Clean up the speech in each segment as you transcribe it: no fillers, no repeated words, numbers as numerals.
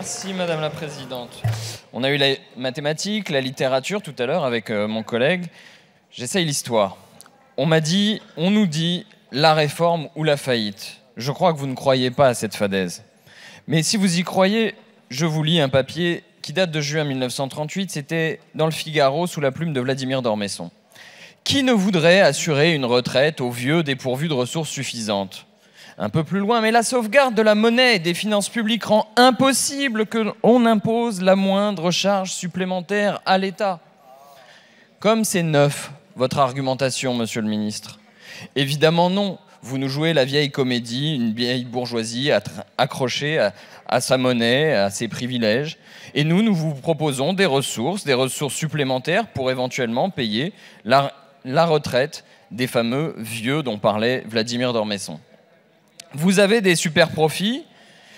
Merci Madame la Présidente. On a eu la mathématique, la littérature tout à l'heure avec mon collègue. J'essaye l'histoire. On nous dit la réforme ou la faillite. Je crois que vous ne croyez pas à cette fadaise. Mais si vous y croyez, je vous lis un papier qui date de juin 1938. C'était dans le Figaro sous la plume de Vladimir d'Ormesson. Qui ne voudrait assurer une retraite aux vieux dépourvus de ressources suffisantes ? Un peu plus loin, mais la sauvegarde de la monnaie et des finances publiques rend impossible qu'on impose la moindre charge supplémentaire à l'État. Comme c'est neuf, votre argumentation, monsieur le ministre. Évidemment non, vous nous jouez la vieille comédie, une vieille bourgeoisie accrochée à sa monnaie, à ses privilèges. Et nous vous proposons des ressources supplémentaires pour éventuellement payer la retraite des fameux vieux dont parlait Vladimir d'Ormesson. Vous avez des super profits,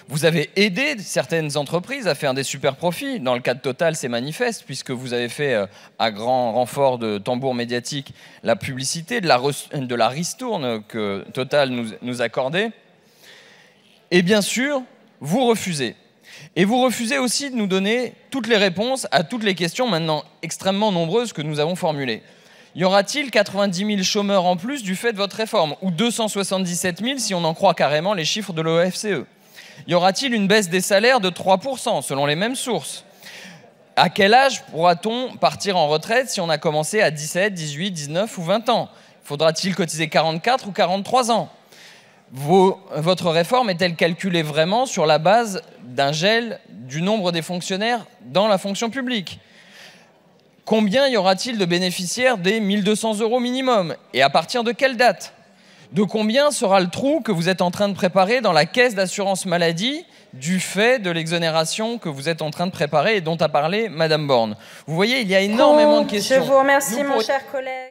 vous avez aidé certaines entreprises à faire des super profits. Dans le cas de Total, c'est manifeste, puisque vous avez fait, à grand renfort de tambour médiatique, la publicité de la ristourne que Total nous accordait. Et bien sûr, vous refusez. Et vous refusez aussi de nous donner toutes les réponses à toutes les questions maintenant extrêmement nombreuses que nous avons formulées. Y aura-t-il 90 000 chômeurs en plus du fait de votre réforme ? Ou 277 000 si on en croit carrément les chiffres de l'OFCE ? Y aura-t-il une baisse des salaires de 3% selon les mêmes sources ? À quel âge pourra-t-on partir en retraite si on a commencé à 17, 18, 19 ou 20 ans ? Faudra-t-il cotiser 44 ou 43 ans ? Votre réforme est-elle calculée vraiment sur la base d'un gel du nombre des fonctionnaires dans la fonction publique ? Combien y aura-t-il de bénéficiaires des 1 200 € minimum ? Et à partir de quelle date ? De combien sera le trou que vous êtes en train de préparer dans la caisse d'assurance maladie du fait de l'exonération que vous êtes en train de préparer et dont a parlé Madame Borne ? Vous voyez, il y a énormément de questions. Je vous remercie, mon cher collègue.